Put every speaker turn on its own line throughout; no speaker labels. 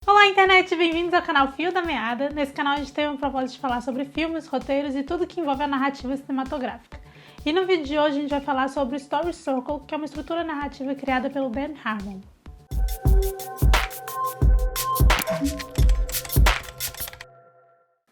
Olá, internet! Bem-vindos ao canal Fio da Meada. Nesse canal a gente tem um propósito de falar sobre filmes, roteiros e tudo que envolve a narrativa cinematográfica. E no vídeo de hoje a gente vai falar sobre o Story Circle, que é uma estrutura narrativa criada pelo Dan Harmon.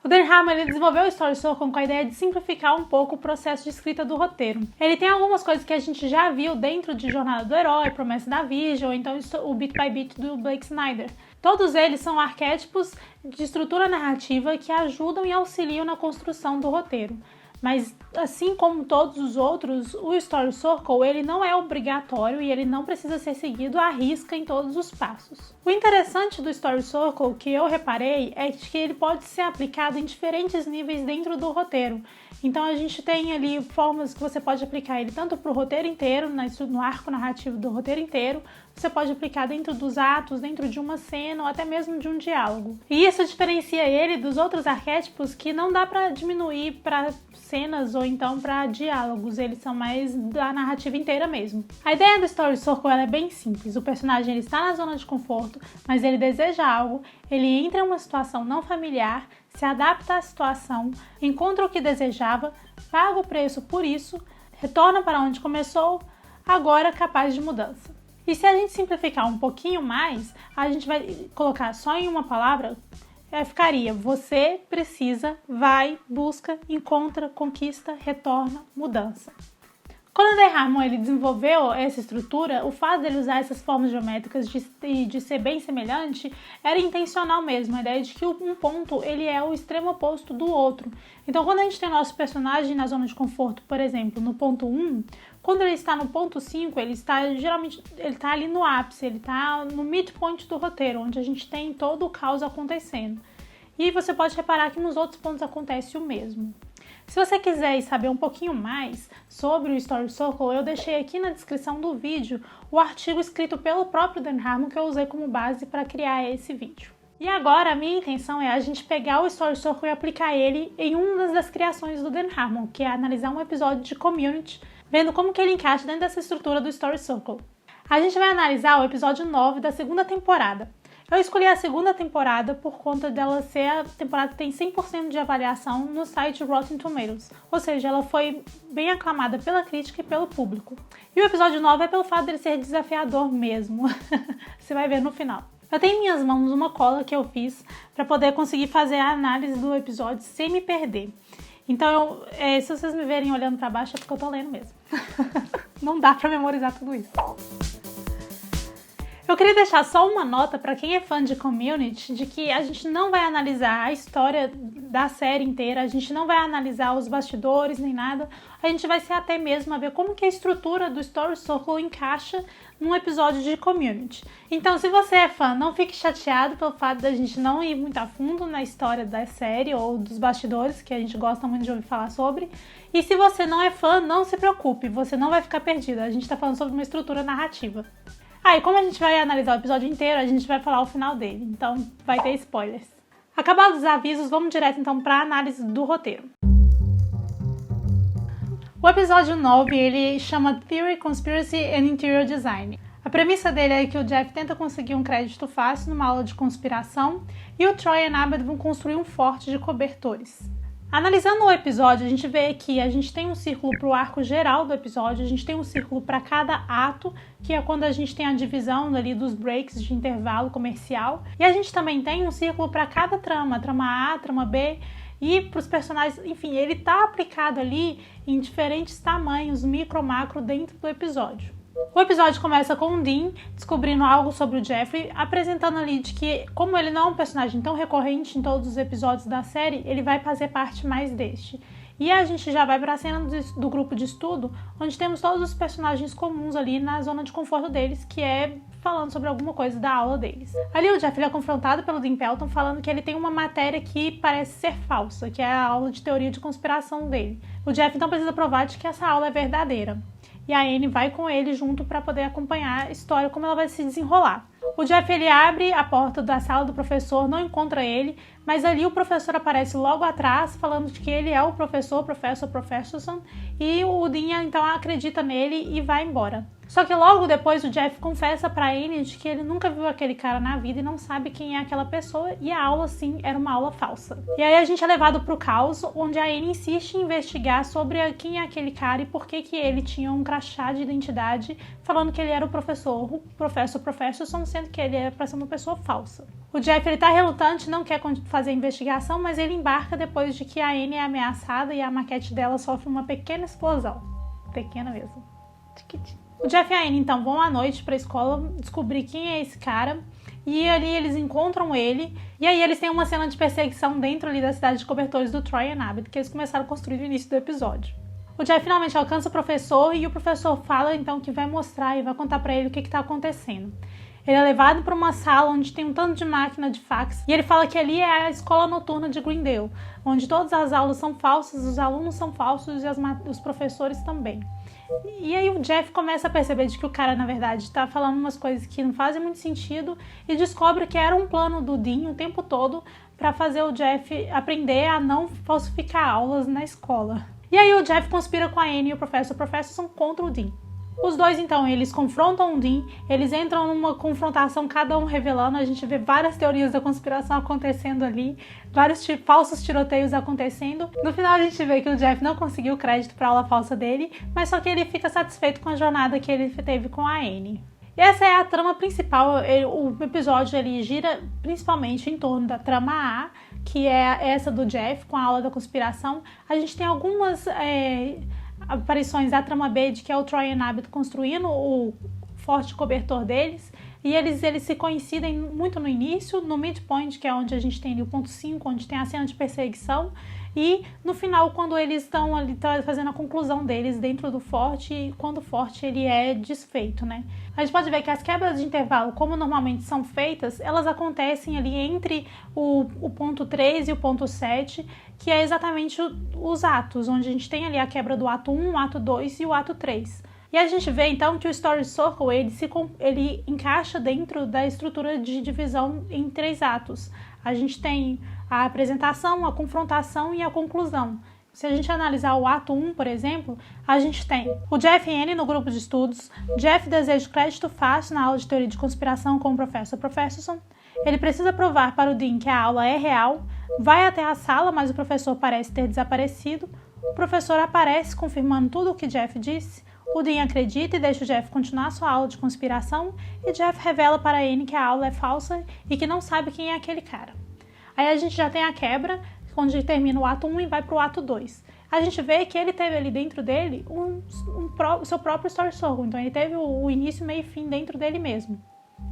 O Dan Harmon desenvolveu o Story Circle com a ideia de simplificar um pouco o processo de escrita do roteiro. Ele tem algumas coisas que a gente já viu dentro de Jornada do Herói, Promessa da Virgem, ou então o Bit by Bit do Blake Snyder. Todos eles são arquétipos de estrutura narrativa que ajudam e auxiliam na construção do roteiro. Mas, assim como todos os outros, o Story Circle ele não é obrigatório e ele não precisa ser seguido à risca em todos os passos. O interessante do Story Circle que eu reparei é que ele pode ser aplicado em diferentes níveis dentro do roteiro. Então a gente tem ali formas que você pode aplicar ele tanto para o roteiro inteiro, no arco narrativo do roteiro inteiro, você pode aplicar dentro dos atos, dentro de uma cena ou até mesmo de um diálogo. E isso diferencia ele dos outros arquétipos que não dá para diminuir para cenas ou então para diálogos, eles são mais da narrativa inteira mesmo. A ideia do Story Circle ela é bem simples, o personagem ele está na zona de conforto, mas ele deseja algo, ele entra em uma situação não familiar, se adapta à situação, encontra o que desejava, paga o preço por isso, retorna para onde começou, agora capaz de mudança. E se a gente simplificar um pouquinho mais, a gente vai colocar só em uma palavra, ficaria: você precisa, vai, busca, encontra, conquista, retorna, mudança. Quando o Dan Harmon ele desenvolveu essa estrutura, o fato dele usar essas formas geométricas de ser bem semelhante era intencional mesmo, a ideia de que um ponto ele é o extremo oposto do outro. Então quando a gente tem o nosso personagem na zona de conforto, por exemplo, no ponto 1, quando ele está no ponto 5, ele está ali no ápice, ele está no midpoint do roteiro, onde a gente tem todo o caos acontecendo. E você pode reparar que nos outros pontos acontece o mesmo. Se você quiser saber um pouquinho mais sobre o Story Circle, eu deixei aqui na descrição do vídeo o artigo escrito pelo próprio Dan Harmon que eu usei como base para criar esse vídeo. E agora a minha intenção é a gente pegar o Story Circle e aplicar ele em uma das criações do Dan Harmon, que é analisar um episódio de Community, vendo como que ele encaixa dentro dessa estrutura do Story Circle. A gente vai analisar o episódio 9 da segunda temporada. Eu escolhi a segunda temporada por conta dela ser a temporada que tem 100% de avaliação no site Rotten Tomatoes. Ou seja, ela foi bem aclamada pela crítica e pelo público. E o episódio 9 é pelo fato dele ser desafiador mesmo. Você vai ver no final. Eu tenho em minhas mãos uma cola que eu fiz para poder conseguir fazer a análise do episódio sem me perder. Então, se vocês me verem olhando para baixo é porque eu tô lendo mesmo. Não dá para memorizar tudo isso. Eu queria deixar só uma nota para quem é fã de Community, de que a gente não vai analisar a história da série inteira, a gente não vai analisar os bastidores nem nada, a gente vai se ater mesmo a ver como que a estrutura do Story Circle encaixa num episódio de Community. Então, se você é fã, não fique chateado pelo fato da gente não ir muito a fundo na história da série ou dos bastidores, que a gente gosta muito de ouvir falar sobre. E se você não é fã, não se preocupe, você não vai ficar perdido, a gente está falando sobre uma estrutura narrativa. E como a gente vai analisar o episódio inteiro, a gente vai falar o final dele, então vai ter spoilers. Acabados os avisos, vamos direto então para a análise do roteiro. O episódio 9, ele chama Theory, Conspiracy and Interior Design. A premissa dele é que o Jeff tenta conseguir um crédito fácil numa aula de conspiração e o Troy e a Abed vão construir um forte de cobertores. Analisando o episódio, a gente vê que a gente tem um círculo para o arco geral do episódio, a gente tem um círculo para cada ato, que é quando a gente tem a divisão ali dos breaks de intervalo comercial, e a gente também tem um círculo para cada trama A, trama B, e para os personagens, enfim, ele está aplicado ali em diferentes tamanhos, micro, macro, dentro do episódio. O episódio começa com o Dean descobrindo algo sobre o Jeffrey, apresentando ali de que, como ele não é um personagem tão recorrente em todos os episódios da série, ele vai fazer parte mais deste. E a gente já vai para a cena do grupo de estudo, onde temos todos os personagens comuns ali na zona de conforto deles, que é falando sobre alguma coisa da aula deles. Ali o Jeff é confrontado pelo Dean Pelton falando que ele tem uma matéria que parece ser falsa, que é a aula de teoria de conspiração dele. O Jeff então precisa provar de que essa aula é verdadeira. E a Anne vai com ele junto para poder acompanhar a história, como ela vai se desenrolar. O Jeff ele abre a porta da sala do professor, não encontra ele, mas ali o professor aparece logo atrás, falando de que ele é o professor Professorson, e o Dean então acredita nele e vai embora. Só que logo depois o Jeff confessa pra Annie de que ele nunca viu aquele cara na vida e não sabe quem é aquela pessoa, e a aula sim era uma aula falsa. E aí a gente é levado pro caos, onde a Annie insiste em investigar sobre quem é aquele cara e por que ele tinha um crachá de identidade falando que ele era o professor Professorson, sendo que ele era pra ser uma pessoa falsa. O Jeff ele tá relutante, não quer fazer a investigação, mas ele embarca depois de que a Annie é ameaçada e a maquete dela sofre uma pequena explosão. Pequena mesmo. O Jeff e a Annie então vão à noite pra escola descobrir quem é esse cara, e ali eles encontram ele, e aí eles têm uma cena de perseguição dentro ali da cidade de cobertores do Troy and Abed, que eles começaram a construir no início do episódio. O Jeff finalmente alcança o professor, e o professor fala então que vai mostrar e vai contar pra ele o que tá acontecendo. Ele é levado para uma sala onde tem um tanto de máquina de fax, e ele fala que ali é a escola noturna de Greendale, onde todas as aulas são falsas, os alunos são falsos e os professores também. E aí o Jeff começa a perceber de que o cara, na verdade, está falando umas coisas que não fazem muito sentido, e descobre que era um plano do Dean o tempo todo para fazer o Jeff aprender a não falsificar aulas na escola. E aí o Jeff conspira com a Annie e o Professorson contra o Dean. Os dois, então, eles confrontam o Dean, eles entram numa confrontação, cada um revelando, a gente vê várias teorias da conspiração acontecendo ali, vários falsos tiroteios acontecendo. No final a gente vê que o Jeff não conseguiu crédito para a aula falsa dele, mas só que ele fica satisfeito com a jornada que ele teve com a Annie. E essa é a trama principal, o episódio ele gira principalmente em torno da trama A, que é essa do Jeff com a aula da conspiração. A gente tem algumas aparições da trama B, de que é o Troy and Abed construindo o forte cobertor deles, e eles se coincidem muito no início, no midpoint, que é onde a gente tem ali o ponto 5, onde tem a cena de perseguição, e no final, quando eles estão ali fazendo a conclusão deles dentro do forte, e quando o forte ele é desfeito, né? A gente pode ver que as quebras de intervalo, como normalmente são feitas, elas acontecem ali entre o ponto 3 e o ponto 7, que é exatamente os atos, onde a gente tem ali a quebra do ato 1, o ato 2 e o ato 3. E a gente vê então que o Story Circle ele encaixa dentro da estrutura de divisão em 3 atos. A gente tem a apresentação, a confrontação e a conclusão. Se a gente analisar o ato 1, por exemplo, a gente tem o Jeff e Annie no grupo de estudos. Jeff deseja crédito fácil na aula de teoria de conspiração com o Professorson. Ele precisa provar para o Dean que a aula é real, vai até a sala, mas o professor parece ter desaparecido. O professor aparece confirmando tudo o que Jeff disse. O Dean acredita e deixa o Jeff continuar sua aula de conspiração, e Jeff revela para Annie que a aula é falsa e que não sabe quem é aquele cara. Aí a gente já tem a quebra, onde termina o ato 1 e vai para o ato 2. A gente vê que ele teve ali dentro dele o seu próprio Story Circle, então ele teve o início, meio e fim dentro dele mesmo.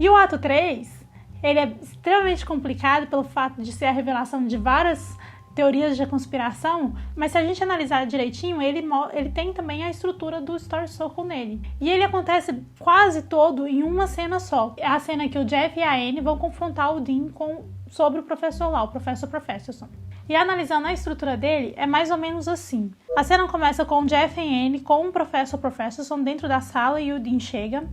E o ato 3, ele é extremamente complicado pelo fato de ser a revelação de várias teorias de conspiração, mas se a gente analisar direitinho, ele tem também a estrutura do Story Circle nele. E ele acontece quase todo em uma cena só. É a cena que o Jeff e a Annie vão confrontar o Dean sobre o professor lá, o Professorson. E analisando a estrutura dele, é mais ou menos assim. A cena começa com o Jeff e Annie com o Professorson dentro da sala, e o Dean chega.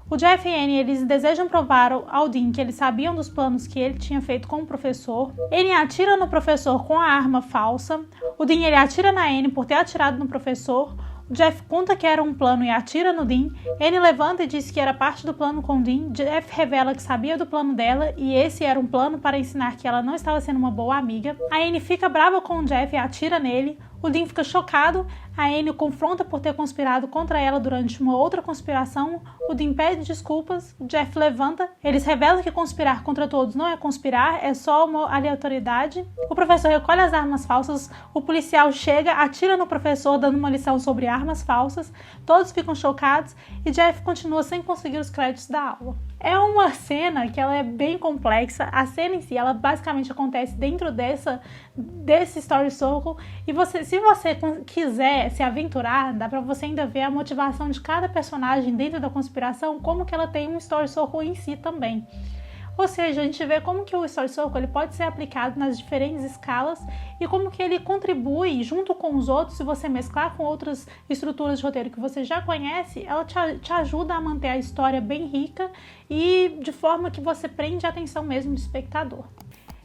O Jeff e Annie, eles desejam provar ao Dean que eles sabiam dos planos que ele tinha feito com o professor. Annie atira no professor com a arma falsa. O Dean, ele atira na Annie por ter atirado no professor. O Jeff conta que era um plano e atira no Dean. Annie levanta e diz que era parte do plano com o Dean. Jeff revela que sabia do plano dela, e esse era um plano para ensinar que ela não estava sendo uma boa amiga. A Annie fica brava com o Jeff e atira nele. O Dean fica chocado. A Annie o confronta por ter conspirado contra ela durante uma outra conspiração. O Dean pede desculpas. O Jeff levanta. Eles revelam que conspirar contra todos não é conspirar, é só uma aleatoriedade. O professor recolhe as armas falsas. O policial chega, atira no professor, dando uma lição sobre armas falsas. Todos ficam chocados e Jeff continua sem conseguir os créditos da aula. É uma cena que ela é bem complexa. A cena em si, ela basicamente acontece dentro desse Story Circle. E se você quiser se aventurar, dá pra você ainda ver a motivação de cada personagem dentro da conspiração, como que ela tem um Story Circle em si também. Ou seja, a gente vê como que o Story Circle ele pode ser aplicado nas diferentes escalas e como que ele contribui junto com os outros. Se você mesclar com outras estruturas de roteiro que você já conhece, ela te ajuda a manter a história bem rica e de forma que você prende a atenção mesmo do espectador.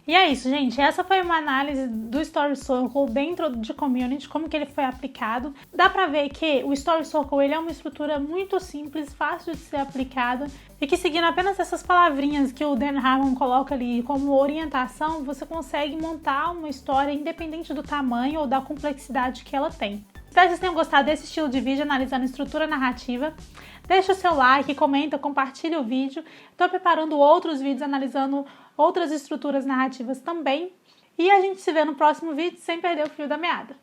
E é isso, gente. Essa foi uma análise do Story Circle dentro de Community, como que ele foi aplicado. Dá pra ver que o Story Circle ele é uma estrutura muito simples, fácil de ser aplicada e que seguindo apenas essas palavrinhas que o Dan Harmon coloca ali como orientação, você consegue montar uma história independente do tamanho ou da complexidade que ela tem. Espero que vocês tenham gostado desse estilo de vídeo analisando estrutura narrativa. Deixa o seu like, comenta, compartilha o vídeo. Estou preparando outros vídeos analisando outras estruturas narrativas também. E a gente se vê no próximo vídeo sem perder o fio da meada.